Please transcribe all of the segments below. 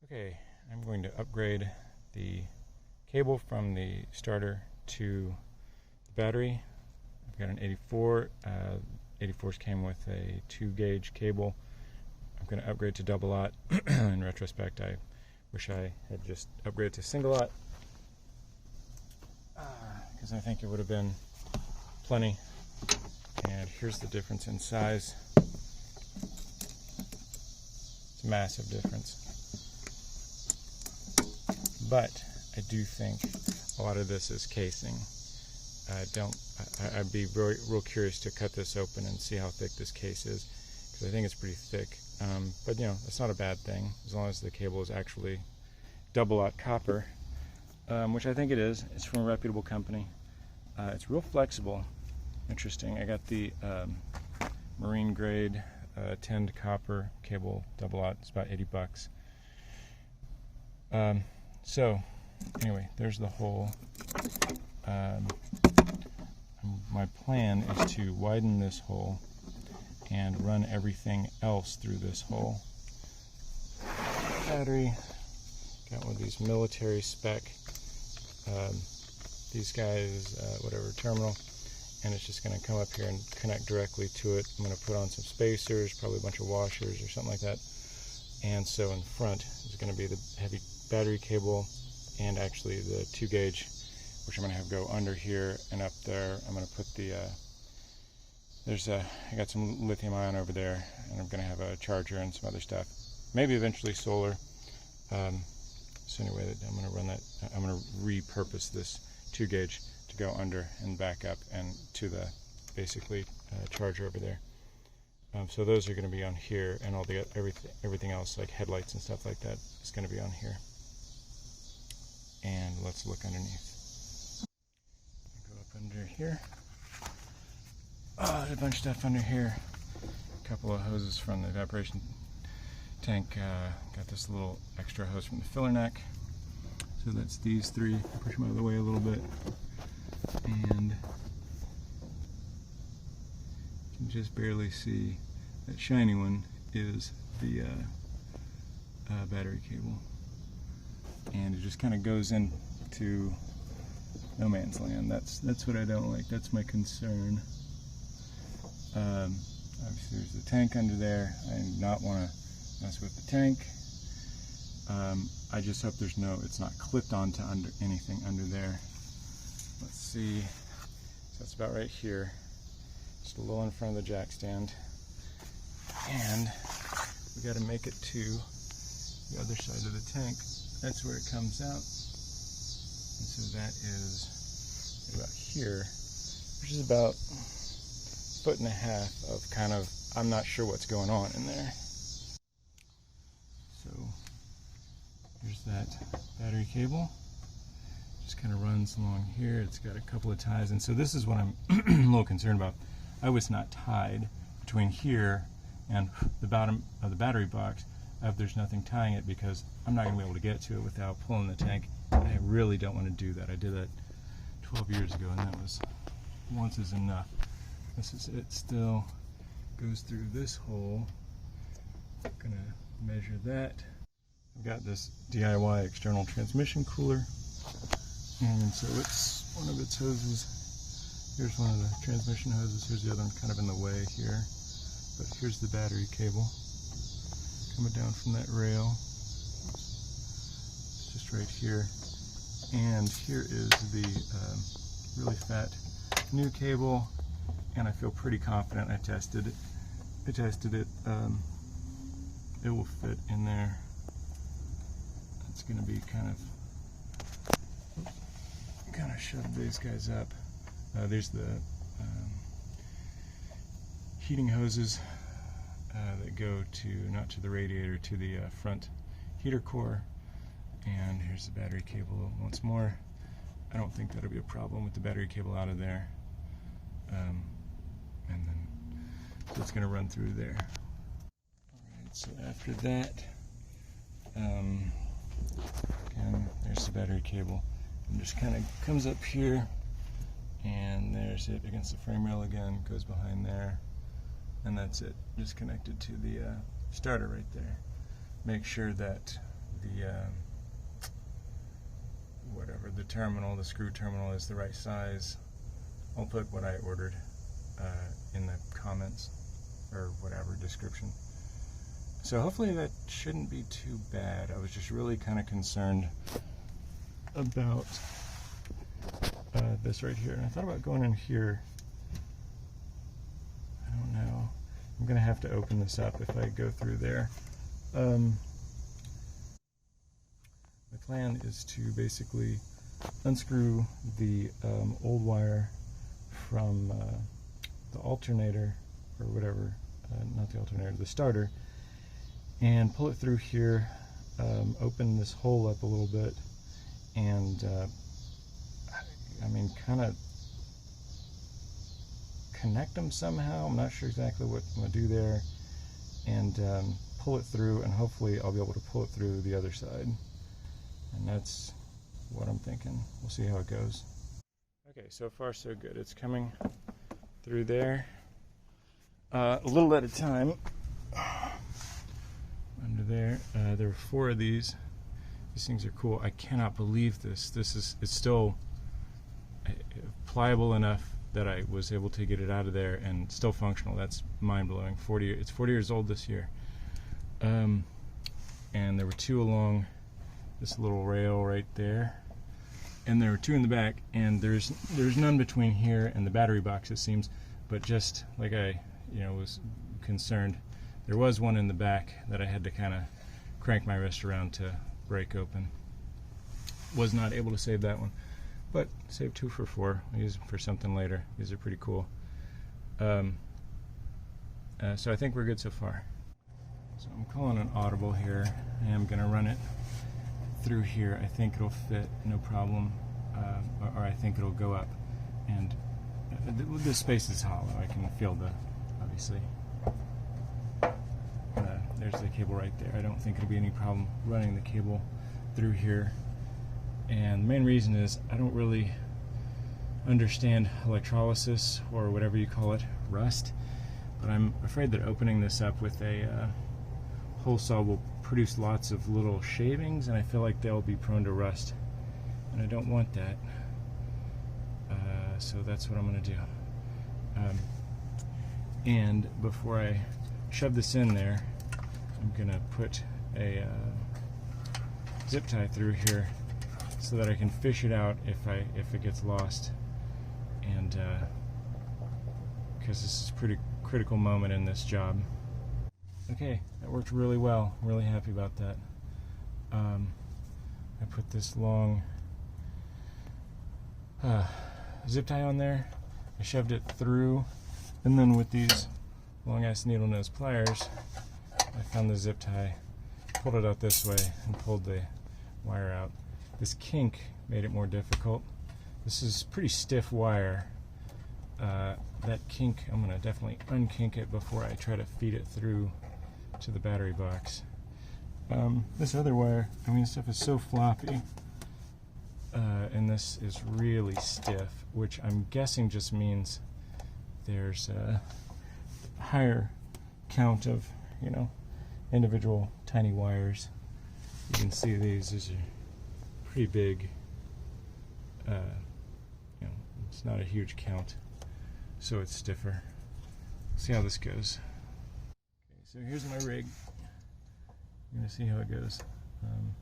Okay, I'm going to upgrade the cable from the starter to the battery. I've got an 84. 84s came with a 2-gauge cable. I'm going to upgrade to double aught. In retrospect, I wish I had just upgraded to single aught, because I think it would have been plenty. And here's the difference in size. It's a massive difference. But I do think a lot of this is casing. I'd be real curious to cut this open and see how thick this case is, because I think it's pretty thick. But you know, that's not a bad thing as long as the cable is actually double aught copper, which I think it is. It's from a reputable company. It's real flexible. Interesting. I got the marine grade tinned copper cable double aught. It's about $80. So anyway, there's the hole. My plan is to widen this hole and run everything else through this hole. Battery, got one of these military spec, these guys, whatever, terminal, and it's just going to come up here and connect directly to it. I'm going to put on some spacers, probably a bunch of washers or something like that. And so in front is going to be the heavy battery cable and actually the 2-gauge, which I'm going to have go under here and up there. I'm going to put the, I got some lithium ion over there, and I'm going to have a charger and some other stuff. Maybe eventually solar. So anyway, I'm going to run that, I'm going to repurpose this 2-gauge to go under and back up and to the, basically, charger over there. So those are going to be on here, and all the everything else, like headlights and stuff like that, is going to be on here. And let's look underneath. Go up under here. Oh, there's a bunch of stuff under here. A couple of hoses from the evaporation tank. Got this little extra hose from the filler neck. So that's these three. Push them out of the way a little bit. And you can just barely see that shiny one is the battery cable. And it just kind of goes into no man's land. That's what I don't like. That's my concern. Obviously there's the tank under there. I do not want to mess with the tank. I just hope it's not clipped onto anything under there. Let's see. So that's about right here. Just a little in front of the jack stand. And we got to make it to the other side of the tank. That's where it comes out. And so that is about here, which is about 1.5 feet of kind of, I'm not sure what's going on in there. So here's that battery cable. Just kind of runs along here. It's got a couple of ties, and so this is what I'm a little concerned about. I was not tied between here and the bottom of the battery box. There's nothing tying it, because I'm not going to be able to get to it without pulling the tank. I really don't want to do that. I did that 12 years ago, and that was once is enough. This is it. Still goes through this hole. I'm going to measure that. I've got this DIY external transmission cooler, and so it's one of its hoses. Here's one of the transmission hoses. Here's the other one kind of in the way here. But here's the battery cable coming down from that rail. It's just right here. And here is the really fat new cable, and I feel pretty confident. I tested it. It will fit in there. It's going to be kind of shove these guys up. There's the heating hoses that go to, not to the radiator, to the front heater core. And here's the battery cable once more. I don't think that'll be a problem with the battery cable out of there. And then so it's going to run through there. Alright, so after that, again, there's the battery cable. And just kind of comes up here, and there's it against the frame rail again, goes behind there, and that's it. Just connected to the starter right there. Make sure that the whatever the terminal, the screw terminal, is the right size. I'll put what I ordered in the comments or whatever description. So hopefully that shouldn't be too bad. I was just really kind of concerned about this right here. And I thought about going in here. I don't know. I'm going to have to open this up if I go through there. The plan is to basically unscrew the old wire from the alternator, or whatever, not the alternator, the starter, and pull it through here, open this hole up a little bit, and I mean, kind of connect them somehow. I'm not sure exactly what I'm going to do there, and pull it through, and hopefully I'll be able to pull it through the other side. And that's what I'm thinking. We'll see how it goes. Okay, so far so good. It's coming through there a little at a time. Under there, there were 4 of these. These things are cool. I cannot believe this. It's still pliable enough that I was able to get it out of there and still functional. That's mind-blowing. It's 40 years old this year. And there were 2 along this little rail right there, and there were 2 in the back, and there's none between here and the battery box, it seems. But just like I was concerned, there was one in the back that I had to kind of crank my wrist around to break open. Was not able to save that one, but saved 2 for 4. I'll use them for something later. These are pretty cool. So I think we're good so far. So I'm calling an audible here. I am going to run it through here. I think it'll fit, no problem, or I think it'll go up. And this space is hollow. I can feel obviously. There's the cable right there. I don't think it'll be any problem running the cable through here. And the main reason is I don't really understand electrolysis, or whatever you call it, rust. But I'm afraid that opening this up with a hole saw will produce lots of little shavings, and I feel like they'll be prone to rust. And I don't want that. So that's what I'm going to do. And before I shove this in there, I'm going to put a zip tie through here so that I can fish it out if it gets lost. And because this is a pretty critical moment in this job. Okay, that worked really well. I'm really happy about that. I put this long zip tie on there. I shoved it through, and then with these long ass needle nose pliers, I found the zip tie, pulled it out this way, and pulled the wire out. This kink made it more difficult. This is pretty stiff wire. That kink, I'm going to definitely unkink it before I try to feed it through to the battery box. This other wire, I mean, stuff is so floppy, and this is really stiff, which I'm guessing just means there's a higher count of, individual tiny wires. You can see these are pretty big. It's not a huge count, so it's stiffer. See how this goes. Okay, so here's my rig. I'm going to see how it goes. I'm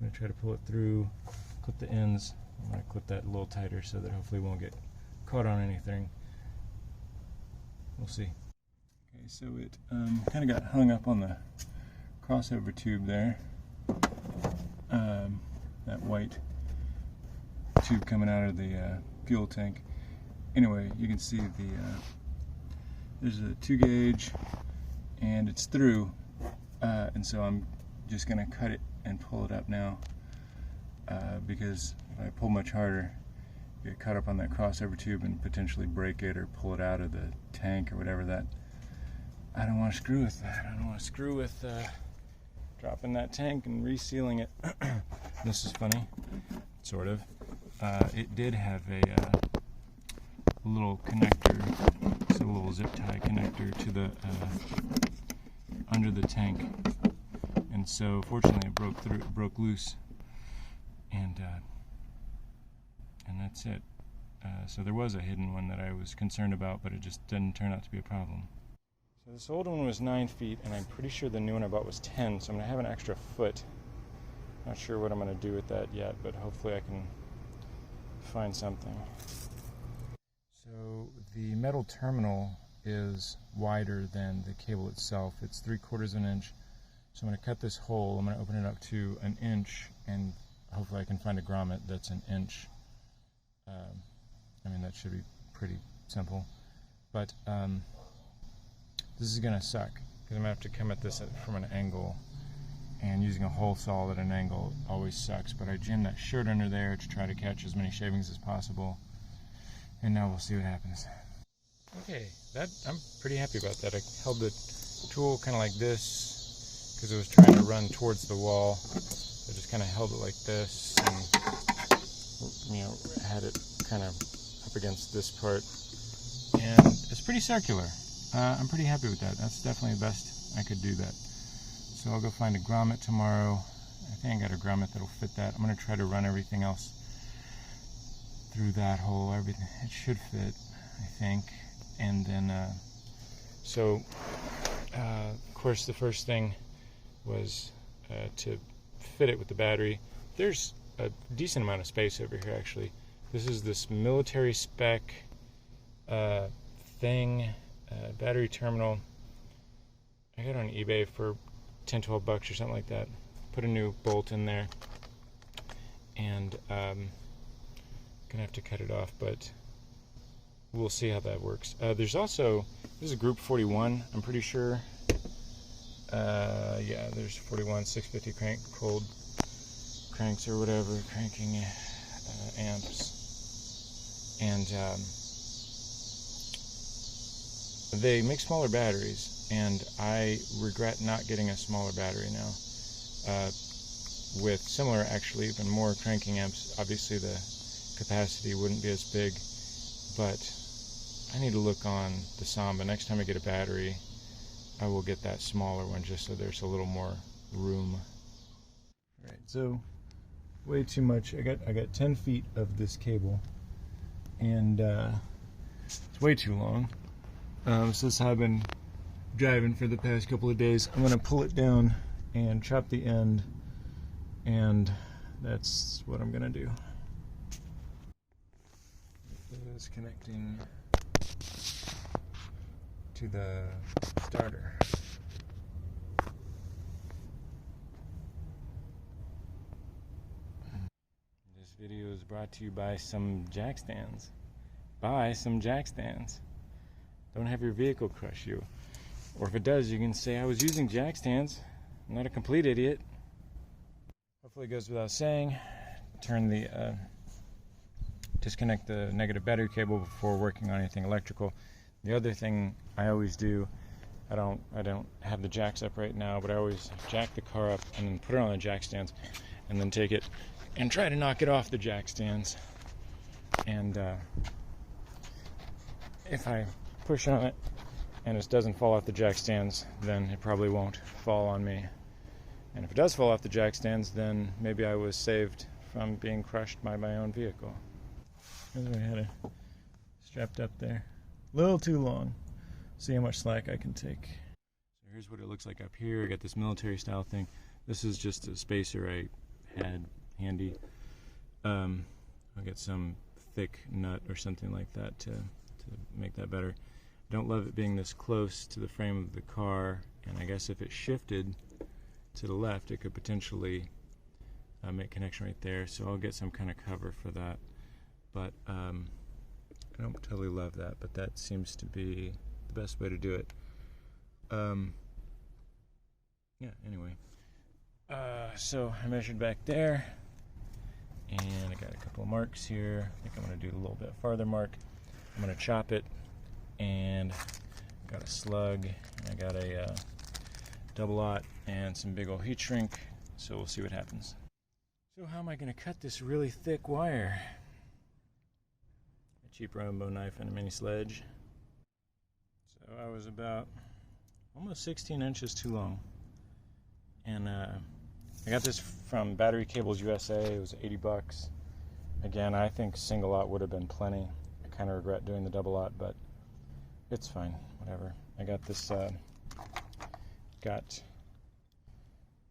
going to try to pull it through, clip the ends. I'm going to clip that a little tighter so that hopefully it won't get caught on anything. We'll see. Okay, so it kind of got hung up on the crossover tube there. That white tube coming out of the fuel tank. Anyway, you can see there's a 2 gauge, and it's through, and so I'm just going to cut it and pull it up now, because if I pull much harder, get caught up on that crossover tube and potentially break it or pull it out of the tank or whatever. That I don't want to screw with that. I don't want to screw with dropping that tank and resealing it. This is funny, sort of. It did have a little connector, so a little zip tie connector to the under the tank, and and so fortunately it broke loose, and that's it. So there was a hidden one that I was concerned about, but it just didn't turn out to be a problem. So this old one was 9 feet, and I'm pretty sure the new one I bought was 10, so I'm going to have an extra foot. Not sure what I'm going to do with that yet, but hopefully I can find something. So the metal terminal is wider than the cable itself. It's 3/4 of an inch. So I'm going to cut this hole. I'm going to open it up to 1 inch, and hopefully I can find a grommet that's 1 inch. I mean, that should be pretty simple. But this is going to suck, because I'm going to have to come at this from an angle, and using a hole saw at an angle always sucks. But I jammed that shirt under there to try to catch as many shavings as possible, and now we'll see what happens. Okay, I'm pretty happy about that. I held the tool kind of like this because it was trying to run towards the wall. I just kind of held it like this, and had it kind of up against this part, and it's pretty circular. I'm pretty happy with that. That's definitely the best I could do that. So I'll go find a grommet tomorrow. I think I got a grommet that'll fit that. I'm going to try to run everything else through that hole. Everything, it should fit, I think. And then, of course, the first thing was to fit it with the battery. There's a decent amount of space over here, actually. This is this military spec battery terminal. I got it on eBay for $10-12 or something like that. Put a new bolt in there, and gonna have to cut it off, but we'll see how that works. There's also, this is group 41, I'm pretty sure. Yeah, there's 41 650 crank cold cranks or whatever, cranking amps, and they make smaller batteries, and I regret not getting a smaller battery now. With similar, actually even more cranking amps, obviously the capacity wouldn't be as big, but I need to look on the Thesamba. Next time I get a battery, I will get that smaller one, just so there's a little more room. All right, so way too much. I got 10 feet of this cable, and it's way too long. So this is how I've been driving for the past couple of days. I'm going to pull it down and chop the end, and that's what I'm going to do. This is connecting to the starter. This video is brought to you by some jack stands. Buy some jack stands. Don't have your vehicle crush you. Or if it does, you can say, I was using jack stands. I'm not a complete idiot. Hopefully it goes without saying. Disconnect the negative battery cable before working on anything electrical. The other thing I always do, I don't have the jacks up right now, but I always jack the car up and then put it on the jack stands, and then take it and try to knock it off the jack stands. And if I push on it and it doesn't fall off the jack stands, then it probably won't fall on me. And if it does fall off the jack stands, then maybe I was saved from being crushed by my own vehicle. I had it strapped up there. A little too long. See how much slack I can take. So here's what it looks like up here. I got this military style thing. This is just a spacer I had handy. I got some thick nut or something like that to make that better. I don't love it being this close to the frame of the car, and I guess if it shifted to the left, it could potentially make connection right there. So I'll get some kind of cover for that. But I don't totally love that, but that seems to be the best way to do it. Yeah, anyway. So I measured back there, and I got a couple of marks here. I think I'm going to do a little bit farther mark. I'm going to chop it, and I got a slug, and I got a double-aught, and some big old heat shrink, so we'll see what happens. So how am I going to cut this really thick wire? A cheap Rambo knife and a mini sledge. So I was about almost 16 inches too long, And I got this from Battery Cables USA. It was 80 bucks. Again, I think single lot would have been plenty. I kind of regret doing the double lot, but it's fine, whatever. I got this, got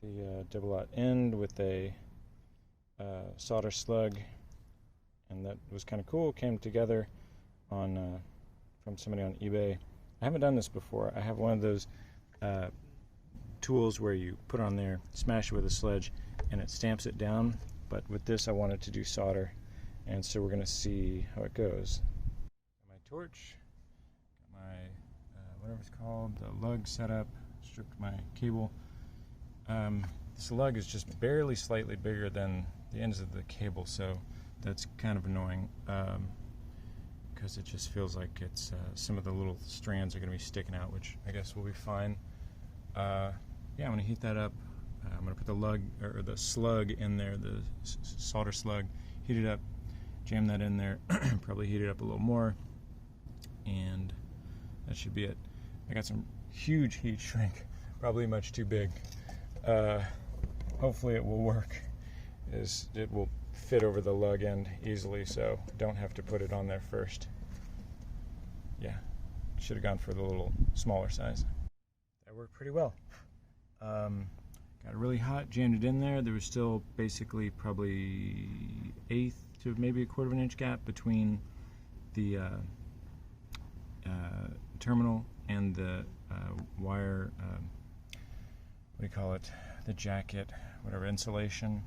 the double lot end with a solder slug, and that was kind of cool. Came together on from somebody on eBay. I haven't done this before. I have one of those tools where you put on there, smash it with a sledge, and it stamps it down. But with this, I wanted to do solder, and so we're going to see how it goes. Got my torch, got my whatever it's called, the lug set up, stripped my cable. This lug is just barely slightly bigger than the ends of the cable, so that's kind of annoying because it just feels like it's some of the little strands are going to be sticking out, which I guess will be fine. Yeah, I'm going to heat that up. I'm going to put the lug or the slug in there, the solder slug, heat it up, jam that in there, probably heat it up a little more, and that should be it. I got some huge heat shrink, probably much too big. Hopefully it will work. It will fit over the lug end easily, so don't have to put it on there first. Yeah, should have gone for the little smaller size. That worked pretty well. Got it really hot, jammed it in there. There was still basically probably 1/8 to maybe 1/4 of an inch gap between the terminal and the wire, what do you call it, the jacket, whatever, insulation.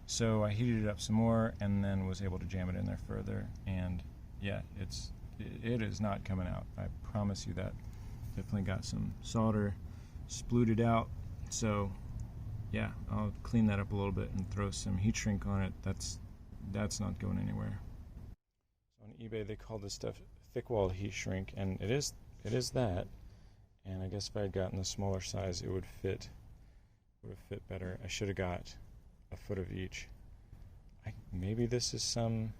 So I heated it up some more and then was able to jam it in there further, and yeah, it is not coming out. I promise you that. Definitely got some solder spluted out, so yeah, I'll clean that up a little bit and throw some heat shrink on it. That's not going anywhere. So on eBay they call this stuff thick walled heat shrink, and it is that. And I guess if I had gotten the smaller size, it would have fit better. I should have got a foot of each. Maybe this is some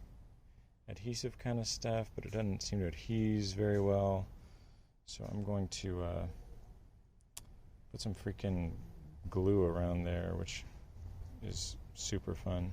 adhesive kind of stuff, but it doesn't seem to adhese very well. So I'm going to put some freaking glue around there, which is super fun.